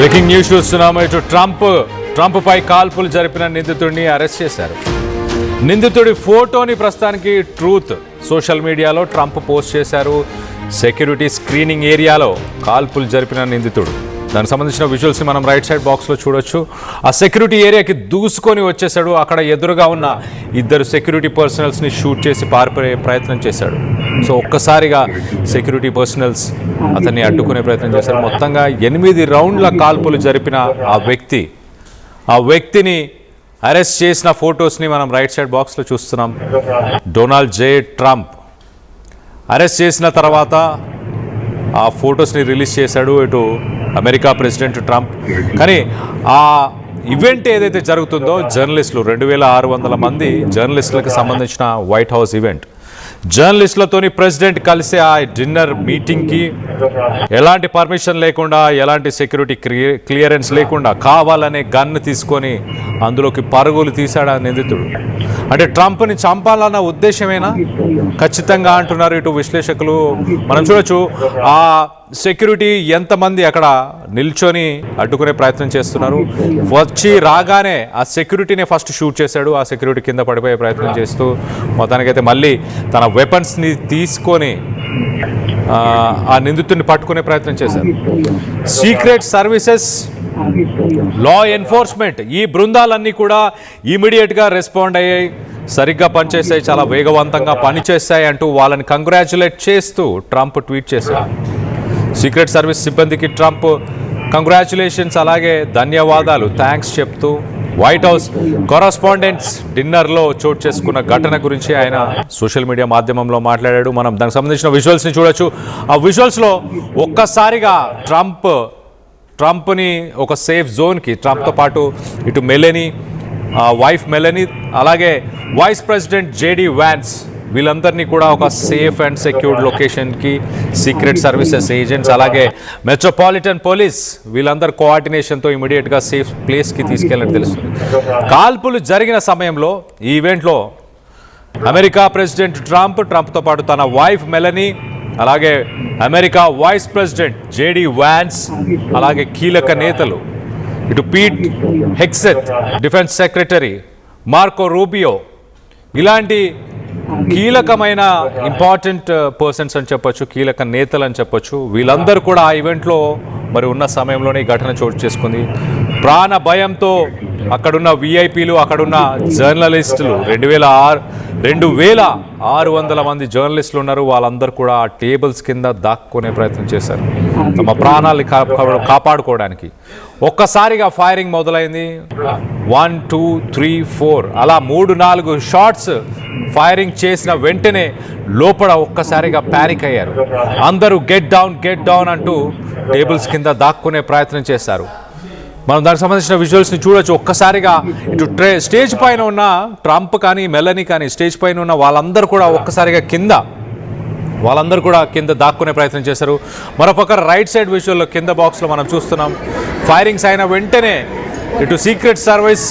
Breaking news చూస్తున్నాము. ఇటు Trump పై కాల్పులు జరిపిన నిందితుడిని అరెస్ట్ చేశారు. నిందితుడి ఫోటోని ప్రస్తుతానికి ట్రూత్ సోషల్ మీడియాలో ట్రంప్ పోస్ట్ చేశారు. సెక్యూరిటీ స్క్రీనింగ్ ఏరియాలో కాల్పులు జరిపిన నిందితుడు, దానికి సంబంధించిన విజువల్స్ని మనం రైట్ సైడ్ బాక్స్లో చూడొచ్చు. ఆ సెక్యూరిటీ ఏరియాకి దూసుకొని వచ్చేసాడు. అక్కడ ఎదురుగా ఉన్న ఇద్దరు సెక్యూరిటీ పర్సనల్స్ని షూట్ చేసి పారిపోయే ప్రయత్నం చేశాడు. సో ఒక్కసారిగా సెక్యూరిటీ పర్సనల్స్ అతన్ని అడ్డుకునే ప్రయత్నం చేశారు. మొత్తంగా 8 రౌండ్ల కాల్పులు జరిపిన ఆ వ్యక్తిని అరెస్ట్ చేసిన ఫొటోస్ని మనం రైట్ సైడ్ బాక్స్లో చూస్తున్నాం. డొనాల్డ్ జే ట్రంప్ అరెస్ట్ చేసిన తర్వాత ఆ ఫొటోస్ని రిలీజ్ చేశాడు ఇటు అమెరికా ప్రెసిడెంట్ ట్రంప్. కానీ ఆ ఈవెంట్ ఏదైతే జరుగుతుందో జర్నలిస్టులు 2600 మంది జర్నలిస్టులకు సంబంధించిన వైట్ హౌస్ ఈవెంట్, జర్నలిస్టులతోని ప్రెసిడెంట్ కలిసి ఆ డిన్నర్ మీటింగ్కి ఎలాంటి పర్మిషన్ లేకుండా, ఎలాంటి సెక్యూరిటీ క్లియరెన్స్ లేకుండా కావాలనే గన్ను తీసుకొని అందులోకి పరుగులు తీశాడు ఆ నిందితుడు. అంటే ట్రంప్ని చంపాలన్న ఉద్దేశమేనా? ఖచ్చితంగా అంటున్నారు ఇటు విశ్లేషకులు. మనం చూడొచ్చు ఆ సెక్యూరిటీ ఎంతమంది అక్కడ నిల్చొని అడ్డుకునే ప్రయత్నం చేస్తున్నారు. వచ్చి రాగానే ఆ సెక్యూరిటీనే ఫస్ట్ షూట్ చేశాడు. ఆ సెక్యూరిటీ కింద పడిపోయే ప్రయత్నం చేస్తూ మొత్తానికైతే మళ్ళీ తన వెపన్స్ని తీసుకొని ఆ నిందితుడిని పట్టుకునే ప్రయత్నం చేశారు. సీక్రెట్ సర్వీసెస్, లా ఎన్ఫోర్స్మెంట్ ఈ బృందాలన్నీ కూడా ఇమీడియట్గా రెస్పాండ్ అయ్యాయి, సరిగ్గా పనిచేసాయి, చాలా వేగవంతంగా పనిచేస్తాయి అంటూ వాళ్ళని కంగ్రాచ్యులేట్ చేస్తూ ట్రంప్ ట్వీట్ చేశారు. సీక్రెట్ సర్వీస్ సిబ్బందికి ట్రంప్ కంగ్రాచ్యులేషన్స్, అలాగే ధన్యవాదాలు, థ్యాంక్స్ చెప్తూ వైట్ హౌస్ కరస్పాండెంట్స్ డిన్నర్లో చోటు చేసుకున్న ఘటన గురించి ఆయన సోషల్ మీడియా మాధ్యమంలో మాట్లాడాడు. మనం దానికి సంబంధించిన విజువల్స్ని చూడొచ్చు. ఆ విజువల్స్లో ఒక్కసారిగా ట్రంప్ని ఒక సేఫ్ జోన్కి, ట్రంప్తో పాటు ఇటు మెలనీ వైఫ్ మెలనీ, అలాగే వైస్ ప్రెసిడెంట్ జేడీ వ్యాన్స్, వీళ్ళందరినీ కూడా ఒక సేఫ్ అండ్ సెక్యూర్డ్ లొకేషన్కి సీక్రెట్ సర్వీసెస్ ఏజెంట్స్, అలాగే మెట్రోపాలిటన్ పోలీస్ వీళ్ళందరూ కోఆర్డినేషన్తో ఇమీడియట్గా సేఫ్ ప్లేస్కి తీసుకెళ్ళినట్టు తెలుస్తుంది. కాల్పులు జరిగిన సమయంలో ఈ ఈవెంట్లో అమెరికా ప్రెసిడెంట్ ట్రంప్తో పాటు తన వైఫ్ మెలనీ, అలాగే America vice president JD Vance, అలాగే కీలక నేతలు ఇటు Pete Hegseth defence secretary, Marco Rubio, ఇలాంటి కీలకమైన ఇంపార్టెంట్ పర్సన్స్ అని చెప్పొచ్చు, కీలక నేతలు అని చెప్పొచ్చు, వీళ్ళందరూ కూడా ఆ ఈవెంట్లో మరి ఉన్న సమయంలోనే ఈ ఘటన చోటు చేసుకుంది. ప్రాణ భయంతో అక్కడున్న విఐపీలు, అక్కడున్న జర్నలిస్టులు 2600 మంది జర్నలిస్టులు ఉన్నారు. వాళ్ళందరూ కూడా ఆ టేబుల్స్ కింద దాక్కునే ప్రయత్నం చేశారు తమ ప్రాణాలని కాపాడుకోవడానికి. ఒక్కసారిగా ఫైరింగ్ మొదలైంది. 1, 2, 3, 4 అలా 3-4 షాట్స్ ఫైరింగ్ చేసిన వెంటనే లోపల ఒక్కసారిగా ప్యానిక్ అయ్యారు. అందరూ గెట్ డౌన్ అంటూ టేబుల్స్ కింద దాక్కునే ప్రయత్నం చేశారు. మనం దానికి సంబంధించిన విజువల్స్ని చూడొచ్చు. ఒక్కసారిగా ఇటు స్టేజ్ పైన ఉన్న ట్రంప్ కానీ మెలనీ కానీ స్టేజ్ పైన ఉన్న వాళ్ళందరూ కూడా ఒక్కసారిగా కింద దాక్కునే ప్రయత్నం చేశారు. మరోపక్క రైట్ సైడ్ విజువల్లో కింద బాక్స్లో మనం చూస్తున్నాం, ఫైరింగ్స్ అయిన వెంటనే ఇటు సీక్రెట్ సర్వీస్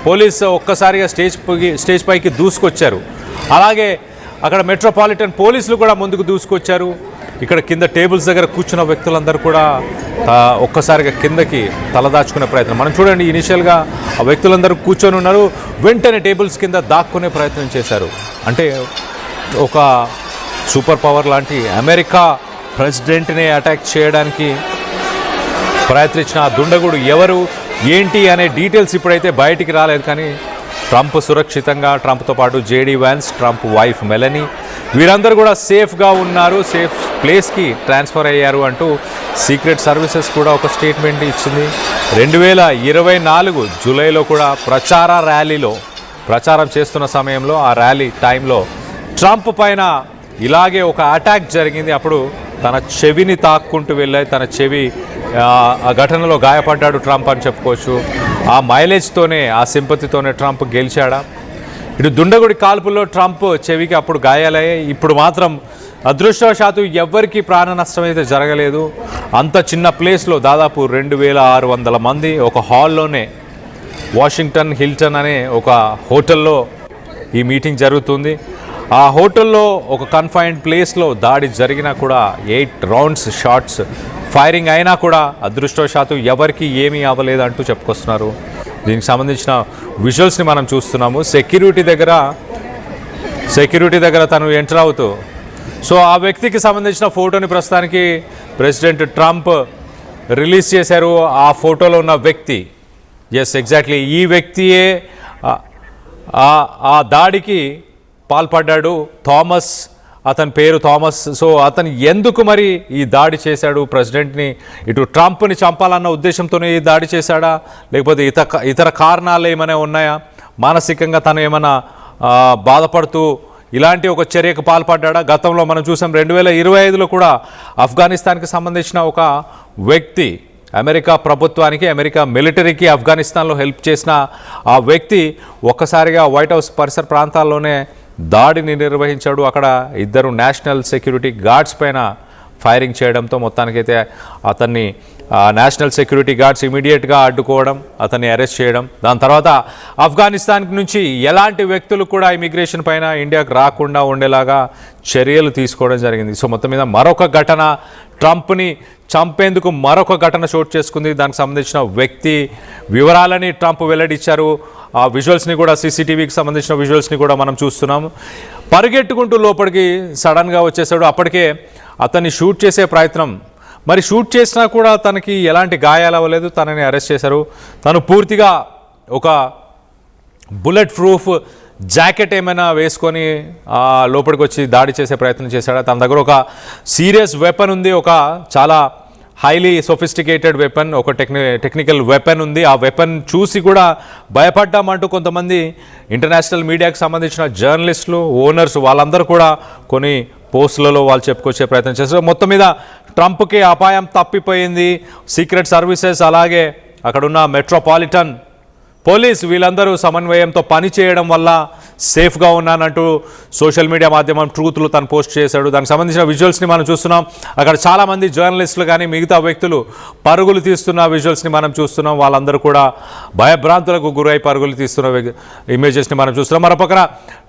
పోలీస్ ఒక్కసారిగా స్టేజ్ పైకి దూసుకొచ్చారు. అలాగే అక్కడ మెట్రోపాలిటన్ పోలీసులు కూడా ముందుకు దూసుకొచ్చారు. ఇక్కడ కింద టేబుల్స్ దగ్గర కూర్చున్న వ్యక్తులందరూ కూడా ఒక్కసారిగా కిందకి తలదాచుకునే ప్రయత్నం. మనం చూడండి, ఇనిషియల్గా ఆ వ్యక్తులందరూ కూర్చొని ఉన్నారు, వెంటనే టేబుల్స్ కింద దాక్కునే ప్రయత్నం చేశారు. అంటే ఒక సూపర్ పవర్ లాంటి అమెరికా ప్రెసిడెంట్ని అటాక్ చేయడానికి ప్రయత్నించిన ఆ దుండగుడు ఎవరు ఏంటి అనే డీటెయిల్స్ ఇప్పుడైతే బయటికి రాలేదు. కానీ ట్రంప్ సురక్షితంగా, ట్రంప్తో పాటు JD Vance, Trump wife Melanie వీరందరూ కూడా సేఫ్గా ఉన్నారు, సేఫ్ ప్లేస్కి ట్రాన్స్ఫర్ అయ్యారు అంటూ సీక్రెట్ సర్వీసెస్ కూడా ఒక స్టేట్మెంట్ ఇచ్చింది. 2024 జూలైలో కూడా ప్రచారం చేస్తున్న సమయంలో, ఆ ర్యాలీ టైంలో ట్రంప్ పైన ఇలాగే ఒక అటాక్ జరిగింది. అప్పుడు తన చెవిని తాక్కుంటూ వెళ్ళాయి, తన చెవి ఆ ఘటనలో గాయపడ్డాడు ట్రంప్ అని చెప్పుకోవచ్చు. ఆ మైలేజ్తోనే, ఆ సింపతితోనే ట్రంప్ గెలిచాడా? ఇటు దుండగుడి కాల్పుల్లో ట్రంప్ చెవికి అప్పుడు గాయాలయ్యాయి. ఇప్పుడు మాత్రం అదృష్టవశాత్తు ఎవ్వరికీ ప్రాణ నష్టం అయితే జరగలేదు. అంత చిన్న ప్లేస్లో దాదాపు 2600 మంది ఒక హాల్లోనే, వాషింగ్టన్ హిల్టన్ అనే ఒక హోటల్లో ఈ మీటింగ్ జరుగుతుంది. ఆ హోటల్లో ఒక కన్ఫైన్డ్ ప్లేస్లో దాడి జరిగినా కూడా 8 రౌండ్స్ షాట్స్ ఫైరింగ్ అయినా కూడా అదృష్టవశాత్తు ఎవరికి ఏమీ అవ్వలేదు అంటూ చెప్పుకొస్తున్నారు. దీనికి సంబంధించిన విజువల్స్ని మనం చూస్తున్నాము. సెక్యూరిటీ దగ్గర తను ఎంటర్ అవుతూ, సో ఆ వ్యక్తికి సంబంధించిన ఫోటోని ప్రస్తుతానికి ప్రెసిడెంట్ ట్రంప్ రిలీజ్ చేశారు. ఆ ఫోటోలో ఉన్న వ్యక్తి, ఎస్ ఎగ్జాక్ట్లీ ఈ వ్యక్తియే ఆ దాడికి పాల్పడ్డాడు. థామస్, అతని పేరు థామస్. సో అతను ఎందుకు మరి ఈ దాడి చేశాడు? ప్రెసిడెంట్ని ఇటు ట్రంప్ని చంపాలన్న ఉద్దేశంతోనే ఈ దాడి చేశాడా, లేకపోతే ఇతర కారణాలు ఏమైనా ఉన్నాయా? మానసికంగా తను ఏమైనా బాధపడుతూ ఇలాంటి ఒక చర్యకు పాల్పడ్డా? గతంలో మనం చూసాం 2025లో కూడా ఆఫ్ఘనిస్తాన్కి సంబంధించిన ఒక వ్యక్తి, అమెరికా ప్రభుత్వానికి, అమెరికా మిలిటరీకి ఆఫ్ఘనిస్తాన్లో హెల్ప్ చేసిన ఆ వ్యక్తి ఒక్కసారిగా వైట్ హౌస్ పరిసర ప్రాంతాల్లోనే దాడిని నిర్వహించాడు. అక్కడ 2 నేషనల్ సెక్యూరిటీ గార్డ్స్ పైన ఫైరింగ్ చేయడంతో మొత్తానికైతే అతన్ని నేషనల్ సెక్యూరిటీ గార్డ్స్ ఇమీడియట్గా అడ్డుకోవడం, అతన్ని అరెస్ట్ చేయడం. దాని తర్వాత ఆఫ్ఘనిస్తాన్ నుంచి ఎలాంటి వ్యక్తులు కూడా ఇమిగ్రేషన్ పైన ఇండియాకు రాకుండా ఉండేలాగా చర్యలు తీసుకోవడం జరిగింది. సో మొత్తం మీద మరొక ఘటన, ట్రంప్ని చంపేందుకు మరొక ఘటన చోటు చేసుకుంది. దానికి సంబంధించిన వ్యక్తి వివరాలని ట్రంప్ వెల్లడించారు. ఆ విజువల్స్ని కూడా, సీసీటీవీకి సంబంధించిన విజువల్స్ని కూడా మనం చూస్తున్నాము. పరిగెట్టుకుంటూ లోపలికి సడన్గా వచ్చేసాడు. అప్పటికే అతన్ని షూట్ చేసే ప్రయత్నం, మరి షూట్ చేసినా కూడా తనకి ఎలాంటి గాయాలు అవ్వలేదు. తనని అరెస్ట్ చేశారు. తను పూర్తిగా ఒక బుల్లెట్ ప్రూఫ్ జాకెట్ ఏమైనా వేసుకొని లోపలికి వచ్చి దాడి చేసే ప్రయత్నం చేశాడు. తన దగ్గర ఒక సీరియస్ వెపన్ ఉంది, ఒక చాలా హైలీ సొఫిస్టికేటెడ్ వెపన్, ఒక టెక్నికల్ వెపన్ ఉంది. ఆ వెపన్ చూసి కూడా భయపడ్డామంటూ కొంతమంది ఇంటర్నేషనల్ మీడియాకి సంబంధించిన జర్నలిస్టులు, ఓనర్స్ వాళ్ళందరూ కూడా కొన్ని పోస్టులలో వాళ్ళు చెప్పుకొచ్చే ప్రయత్నం చేస్తారు. మొత్తం మీద ట్రంప్కి అపాయం తప్పిపోయింది. సీక్రెట్ సర్వీసెస్, అలాగే అక్కడున్న మెట్రోపాలిటన్ పోలీస్ వీళ్ళందరూ సమన్వయంతో పని చేయడం వల్ల సేఫ్గా ఉన్నానంటూ సోషల్ మీడియా మాధ్యమం ట్రూత్లో తను పోస్ట్ చేశాడు. దానికి సంబంధించిన విజువల్స్ని మనం చూస్తున్నాం. అక్కడ చాలామంది జర్నలిస్టులు కానీ మిగతా వ్యక్తులు పరుగులు తీస్తున్న విజువల్స్ని మనం చూస్తున్నాం. వాళ్ళందరూ కూడా భయభ్రాంతులకు గురై పరుగులు తీస్తున్న ఇమేజెస్ని మనం చూస్తున్నాం. మరోపక్కన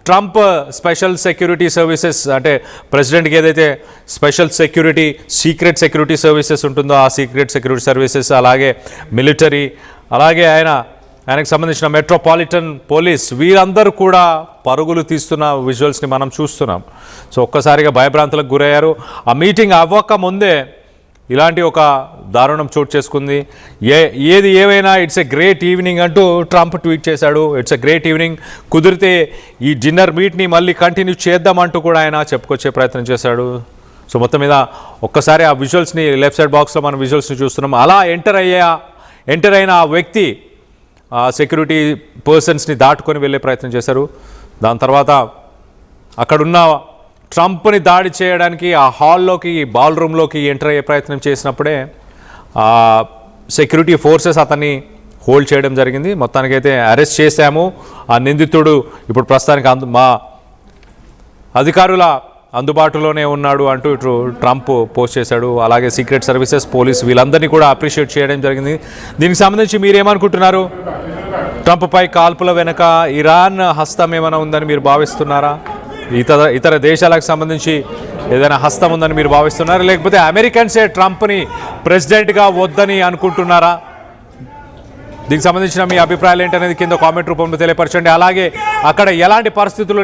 ట్రంప్ స్పెషల్ సెక్యూరిటీ సర్వీసెస్, అంటే ప్రెసిడెంట్కి ఏదైతే special security, secret security services ఉంటుందో ఆ సీక్రెట్ సెక్యూరిటీ సర్వీసెస్, అలాగే మిలిటరీ, అలాగే ఆయనకు సంబంధించిన మెట్రోపాలిటన్ పోలీస్ వీరందరూ కూడా పరుగులు తీస్తున్న విజువల్స్ని మనం చూస్తున్నాం. సో ఒక్కసారిగా భయభ్రాంతులకు గురయ్యారు. ఆ మీటింగ్ అవ్వక ముందే ఇలాంటి ఒక దారుణం చోటు చేసుకుంది. ఏది ఏమైనా ఇట్స్ ఎ గ్రేట్ ఈవినింగ్ అంటూ ట్రంప్ ట్వీట్ చేశాడు. ఇట్స్ ఎ గ్రేట్ ఈవినింగ్, కుదిరితే ఈ డిన్నర్ మీట్ని మళ్ళీ కంటిన్యూ చేద్దామంటూ కూడా ఆయన చెప్పుకొచ్చే ప్రయత్నం చేశాడు. సో మొత్తం మీద ఒక్కసారి ఆ విజువల్స్ని లెఫ్ట్ సైడ్ బాక్స్లో మనం విజువల్స్ని చూస్తున్నాం. అలా ఎంటర్ అయిన ఆ వ్యక్తి సెక్యూరిటీ పర్సన్స్ని దాటుకొని వెళ్ళే ప్రయత్నం చేశారు. దాని తర్వాత అక్కడున్న ట్రంప్ని దాడి చేయడానికి ఆ హాల్లోకి, బాల్ రూమ్లోకి ఎంటర్ అయ్యే ప్రయత్నం చేసినప్పుడే సెక్యూరిటీ ఫోర్సెస్ అతన్ని హోల్డ్ చేయడం జరిగింది. మొత్తానికైతే అరెస్ట్ చేశాము. ఆ నిందితుడు ఇప్పుడు ప్రస్తుతానికి మా అధికారుల అందుబాటులోనే ఉన్నాడు అంటూ ఇటు ట్రంప్ పోస్ట్ చేశాడు. అలాగే సీక్రెట్ సర్వీసెస్, పోలీస్ వీళ్ళందరినీ కూడా అప్రిషియేట్ చేయడం జరిగింది. దీనికి సంబంధించి మీరేమనుకుంటున్నారు? ట్రంప్పై కాల్పుల వెనుక ఇరాన్ హస్తం ఏమైనా ఉందని మీరు భావిస్తున్నారా? ఇతర దేశాలకు సంబంధించి ఏదైనా హస్తం ఉందని మీరు భావిస్తున్నారా? లేకపోతే అమెరికన్సే ట్రంప్ని ప్రెసిడెంట్గా వద్దని అనుకుంటున్నారా? దీనికి సంబంధించిన మీ అభిప్రాయాలు ఏంటనేది కింద కామెంట్ రూపంలో తెలియపరచండి. అలాగే అక్కడ ఎలాంటి పరిస్థితులు